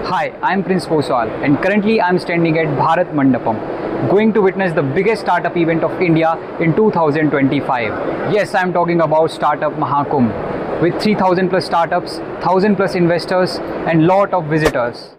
Hi, I'm Prince Poswal and currently I'm standing at Bharat Mandapam, going to witness the biggest startup event of India in 2025. Yes, I'm talking about Startup Mahakumbh with 3000 plus startups, 1000 plus investors and lot of visitors.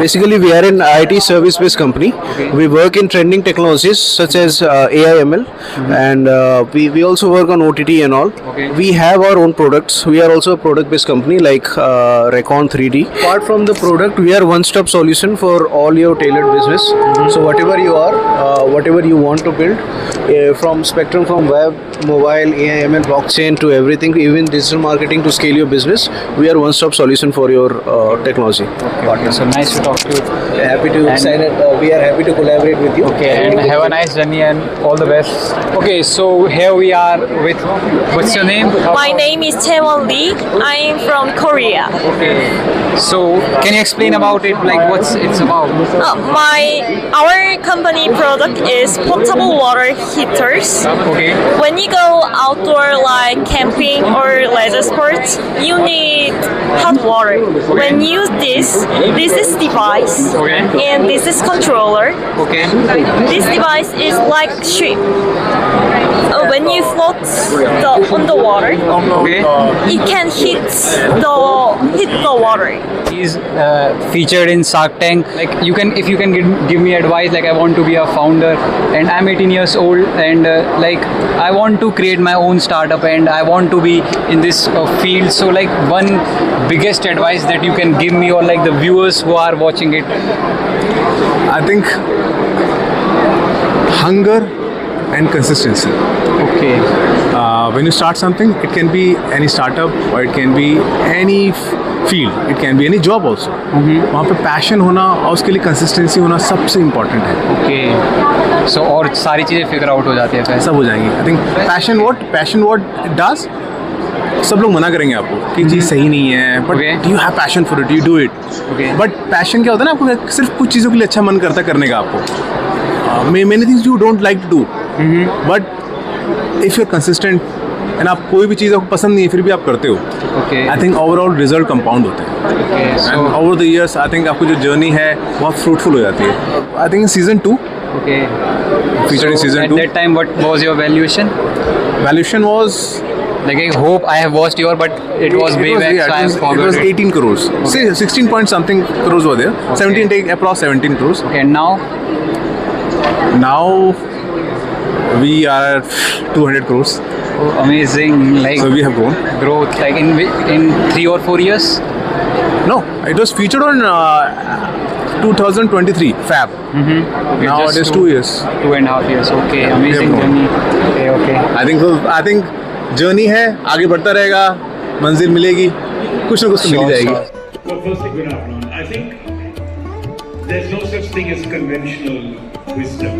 Basically, we are an IT service-based company. Okay. We work in trending technologies such as AI, ML, and we also work on OTT and all. Okay. We have our own products. We are also a product-based company like Recon 3D. Apart from the product, we are one-stop solution for all your tailored business. So whatever you are, whatever you want to build, from spectrum, from web, mobile, AI, ML, blockchain to everything, even digital marketing to scale your business, we are one-stop solution for your technology. Okay, so nice to talk to you. Happy to sign it. We are happy to collaborate with you. Okay, and have a nice journey and all the best. Okay, so here we are with, what's your name? My name is Taewon Lee. I am from Korea. Okay, so can you explain about it, like what's it's about? Our company product is portable water heaters. Okay, When you go outdoor like camping or leisure sports, you need hot water. When you use this is device Okay. and this is controller. okay, This device is like ship. When you float on the water, okay. it can hit the water. He's featured in Shark Tank. Like you can, if you can give me advice, like I want to be a founder and I'm 18 years old and like I want to create my own startup and I want to be in this field. So like one biggest advice that you can give me or like the viewers who are watching it. I think hunger and consistency. Okay, When you start something, it can be any startup or it can be any field. It can be any job also. वहाँ पे passion होना और उसके लिए consistency होना सबसे important है. okay. So और सारी चीजें फिगर आउट हो जाती है फिर. सब हो जाएंगी. I think passion what it does. सब लोग मना करेंगे आपको कि चीज़ सही नहीं है, but Okay. you have passion for it, you do it. Okay. But passion क्या होता है ना, आपको सिर्फ कुछ चीज़ों के लिए अच्छा मन करता है करने का आपको. Many things you don't like to do. But if you're consistent and आप कोई भी चीज़ आपको पसंद नहीं है फिर भी आप करते हो, Okay. I think overall result compound होते हैं. Okay, so And over the years I think आपकी जो journey है बहुत fruitful हो जाती है. I think in season 2 okay. featured in So season at 2 that time, what was your valuation? valuation was Like I hope I have watched your, but it was way back, so I have it forgot was it. 18 crores. Say 16 point something crores were there. 17 take approx 17 crores. Okay, and now Now we are 200 crores. amazing, like So we have grown. growth, like in 3 or 4 years. No, it was featured on 2023 Fab. Okay, Now just it is 2 years. 2.5 years. Okay, amazing grown. journey. Okay, okay. I think journey है, आगे बढ़ता रहेगा, मंजिल मिलेगी, कुछ ना कुछ तो मिल ही जाएगी. Well, firstly, good afternoon. I think there's no such thing as conventional wisdom,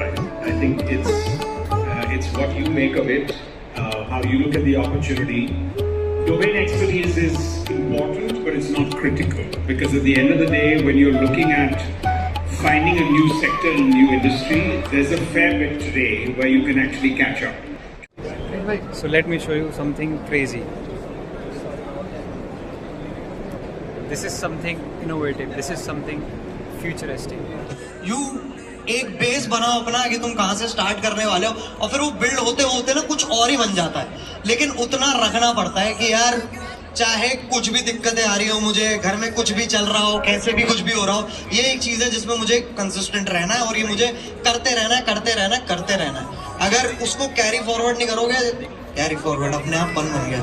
right? I think it's what you make of it, how you look at the opportunity. Domain expertise is important, but it's not critical, because at the end of the day, when you're looking at finding a new sector and new industry, there's a fair bit today where you can actually catch up. So let me show you something crazy. This is something innovative. This is something futuristic. You एक base बनाओ अपना कि तुम कहाँ से start करने वाले हो और फिर वो बिल्ड होते होते ना कुछ और ही बन जाता है. लेकिन उतना रखना पड़ता है कि यार चाहे कुछ भी दिक्कतें आ रही हो, मुझे घर में कुछ भी चल रहा हो, कैसे भी कुछ भी हो रहा हो, ये एक चीज़ है जिसमें मुझे कंसिस्टेंट रहना है और ये मुझे करते रहना है. अगर उसको कैरी फॉरवर्ड नहीं करोगे, कैरी फॉरवर्ड अपने आप बन गया,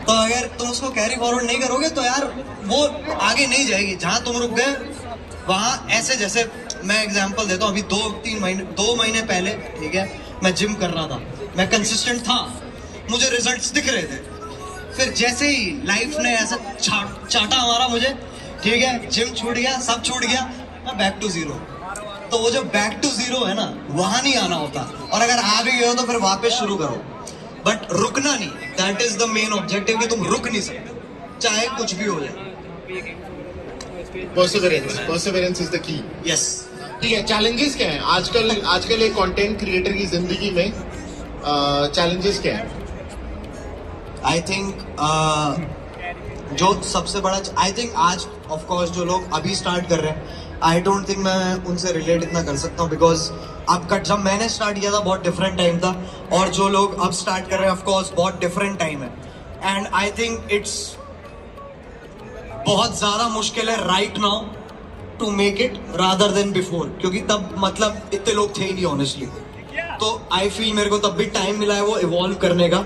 तो अगर तुम उसको कैरी फॉरवर्ड नहीं करोगे तो यार वो आगे नहीं जाएगी. जहाँ तुम रुक गए वहाँ ऐसे, जैसे मैं एग्जांपल देता हूँ, अभी 2 महीने पहले, ठीक है, मैं जिम कर रहा था, मैं कंसिस्टेंट था, मुझे रिजल्ट्स दिख रहे थे. फिर जैसे ही लाइफ ने ऐसा चाटा हमारा मुझे, ठीक है, जिम छूट गया, सब छूट गया, मैं बैक टू जीरो. तो वो जो बैक टू जीरो है ना, वहां नहीं आना होता, और अगर आ भी गए हो तो फिर वापस शुरू करो, बट रुकना नहीं। That is the main objective, कि तुम रुक नहीं सकते चाहे कुछ भी हो जाए। Perseverance is the key. Yes. ठीक है, चैलेंजेस क्या हैं आजकल एक कंटेंट क्रिएटर की जिंदगी में? चैलेंजेस क्या है? आई थिंक जो सबसे बड़ा, आई थिंक आज ऑफ कोर्स जो लोग अभी स्टार्ट कर रहे हैं, आई डोंट थिंक मैं उनसे रिलेट इतना कर सकता हूँ, बिकॉज अब जब मैंने स्टार्ट किया था बहुत डिफरेंट टाइम था, और जो लोग अब स्टार्ट कर रहे हैं ऑफ कोर्स बहुत डिफरेंट टाइम है। एंड आई थिंक इट्स बहुत ज्यादा मुश्किल है right now to make it rather than before, क्योंकि तब मतलब इतने लोग थे ही नहीं ऑनेस्टली। तो आई फील मेरे को तब भी टाइम मिला है वो इवॉल्व करने का,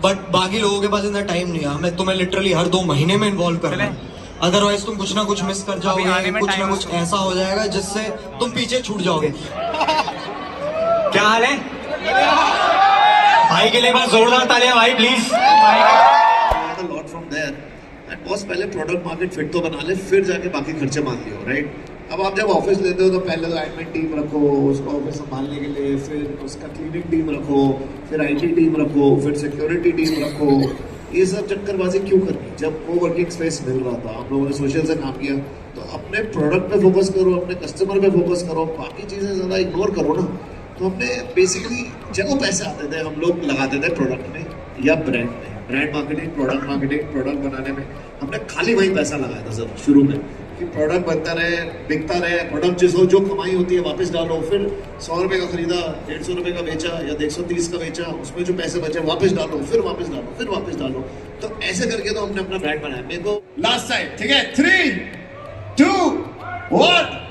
बट बाकी लोगों के पास इतना टाइम नहीं है। मैं तुम्हें लिटरली हर 2 महीने में इन्वॉल्व करना है, अदरवाइज तुम कुछ ना कुछ मिस कर जाओगे, कुछ ना कुछ ऐसा हो जाएगा जिससे तुम पीछे छूट जाओगे। क्या हाल है भाई? के लिए बस जोरदार तालियां भाई please. Lot from there and boss पहले प्रोडक्ट मार्केट फिट तो बना ले, फिर जाके बाकी खर्चे मान लियो, राइट? अब आप जब ऑफिस लेते हो तो पहले तो एडमिन टीम रखो, उसको ऑफिस संभालने के लिए, फिर उसका क्लीनिंग टीम रखो, फिर आईटी टीम रखो, फिर सिक्योरिटी टीम रखो। ये सब चक्करबाजी क्यों करनी? जब वो वर्किंग स्पेस मिल रहा था, हम लोगों ने सोशल से काम किया, तो अपने प्रोडक्ट पे फोकस करो, अपने कस्टमर पे फोकस करो, बाकी चीज़ें ज़्यादा इग्नोर करो ना। तो हमने बेसिकली जब पैसे आते थे हम लोग लगाते थे प्रोडक्ट में या ब्रांड में, ब्रांड मार्केटिंग, प्रोडक्ट बनाने में हमने खाली वही पैसा लगाया था सर शुरू में, कि प्रोडक्ट बनता रहे, बिकता रहे, प्रोडक्ट जो कमाई होती है वापस डालो, फिर 100 रुपये का खरीदा, 150 रुपये का बेचा या 130 का बेचा, उसमें जो पैसे बचे वापस डालो, फिर वापस डालो, फिर वापस डालो। तो ऐसे करके तो हमने अपना ब्रांड बनाया। मेरे को लास्ट टाइम, ठीक है, 3, 2, 1